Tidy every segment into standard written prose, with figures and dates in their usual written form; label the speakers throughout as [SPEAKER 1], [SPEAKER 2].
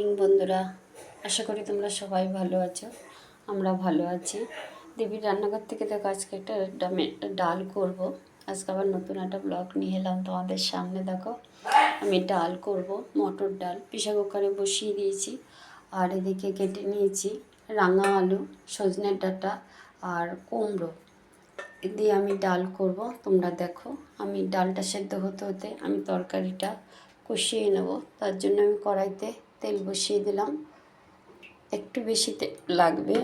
[SPEAKER 1] Morning বন্ধুরা, আশা করি তোমরা সবাই ভালো আছো। আমরা ভালো আছি। দেবীর রান্নাঘর থেকে দেখো আজকে একটা ডাল করব। আজকে আবার নতুন একটা ব্লগ নিয়ে এলাম তোমাদের সামনে। দেখো আমি ডাল করব, মটর ডাল প্রেসার কুকারে বসিয়ে দিয়েছি। আর এদিকে কেটে নিয়েছি রাঙা আলু, সজনের ডাঁটা আর কুমড়ো দিয়ে আমি ডাল করব। তোমরা দেখো আমি ডালটা সেদ্ধ হতে হতে আমি তরকারিটা কষিয়ে নেব। তার জন্য আমি কড়াইতে তেল বসিয়ে দিলাম, একটু বেশি তেল লাগবে।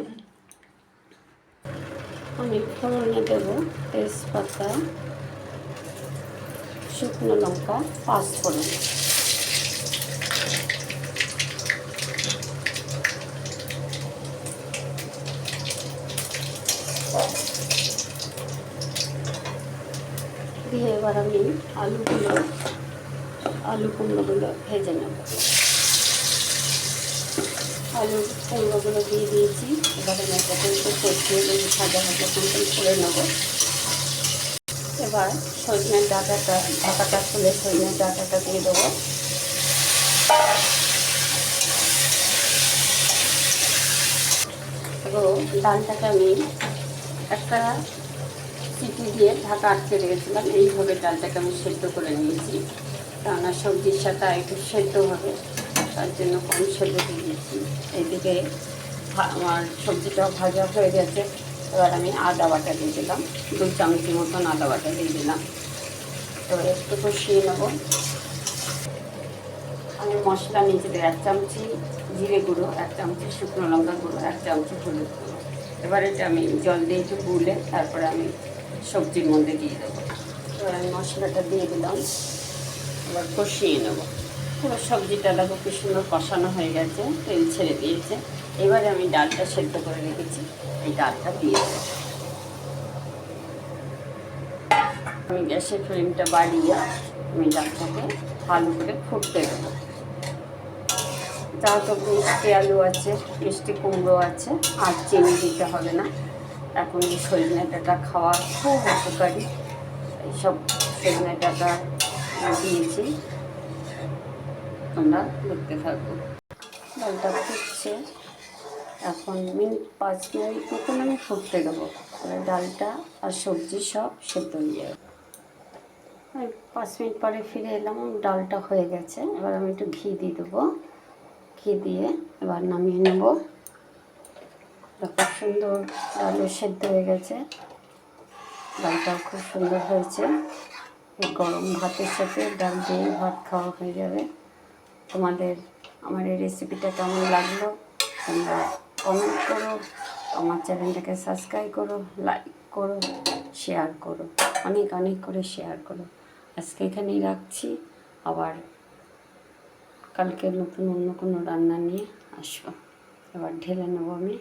[SPEAKER 1] আমি ফোড়নে দেব তেজপাতা, শুকনো লঙ্কা, পাঁচফোড়ন। দিয়ে এবার আমি আলু কুমড়োগুলো ভেজে নেব। আলু কুমড়োগুলো দিয়ে দিয়েছি। এবার আমি এটাকে একটু কষিয়ে ভাজা ভাজা করে নেব। এবার সজনের ঢাকাটা খুলে সজনের ডাঁটাটা দিয়ে দেবো। এবং ডালটাকে আমি একটা সিটি দিয়ে ঢাকা আটকে রেখেছিলাম। এইভাবে ডালটাকে আমি সেদ্ধ করে নিয়েছি, কেননা সবজির সাথে একটু সেদ্ধ হবে, তার জন্য কম সেদ্ধ দিয়ে দিয়েছি। এইদিকে আমার সবজিটাও ভাজা হয়ে গেছে। এবার আমি আদা বাটা দিয়ে দিলাম, 2 চামচি মতন আদা বাটা দিয়ে দিলাম। এবার একটু কষিয়ে নেব। আমি মশলা নিয়েছি 1 চামচি জিরে গুঁড়ো, 1 চামচি শুকনো লঙ্কা গুঁড়ো, 1 চামচি হলুদ গুঁড়ো। এবার এটা আমি জল দিয়ে একটু গুলে তারপরে আমি সবজির মধ্যে দিয়ে দেবো। এবার আমি মশলাটা দিয়ে দিলাম, এবার কষিয়ে নেবো। পুরো সবজিটা দেখো কি সুন্দর কষানো হয়ে গেছে, তেল ছেড়ে দিয়েছে। এবারে আমি ডালটা সেদ্ধ করে রেখেছি, এই ডালটা দিয়ে দেবো। আমি গ্যাসের ফ্লেমটা বাড়িয়ে আমি ডালটাকে ভালো করে ফুটতে দেবো। যা তো মিষ্টি আলু আছে, মিষ্টি কুমড়ো আছে, আর চিনি দিতে হবে না। এখন এই সজনে ডাঁটা খাওয়া খুব উপকারী, এইসব সজনে ডাঁটা দিয়েছি। তোমরা দেখতে থাকবো। ডালটা ফুটছে, এখন 5 মিনিট মতন আমি ফুটতে দেবো। ডালটা আর সবজি সব সেদ্ধ হয়ে যাবে। 5 মিনিট পরে ফিরে এলাম, ডালটা হয়ে গেছে। এবার আমি একটু ঘি দিয়ে দেবো। ঘি দিয়ে এবার নামিয়ে নেব। খুব সুন্দর ডালও সেদ্ধ হয়ে গেছে, ডালটাও খুব সুন্দর হয়েছে। গরম ভাতের সাথে ডাল দিয়ে ভাত খাওয়া হয়ে যাবে। তোমাদের আমার এই রেসিপিটা কেমন লাগলো তোমরা কমেন্ট করো, আমার চ্যানেলটাকে সাবস্ক্রাইব করো, লাইক করো, শেয়ার করো, অনেক অনেক করে শেয়ার করো। আজকে এখানেই রাখছি, আবার কালকে নতুন অন্য কোনো রান্না নিয়ে আসবো। এবার ঢেলে নেবো আমি।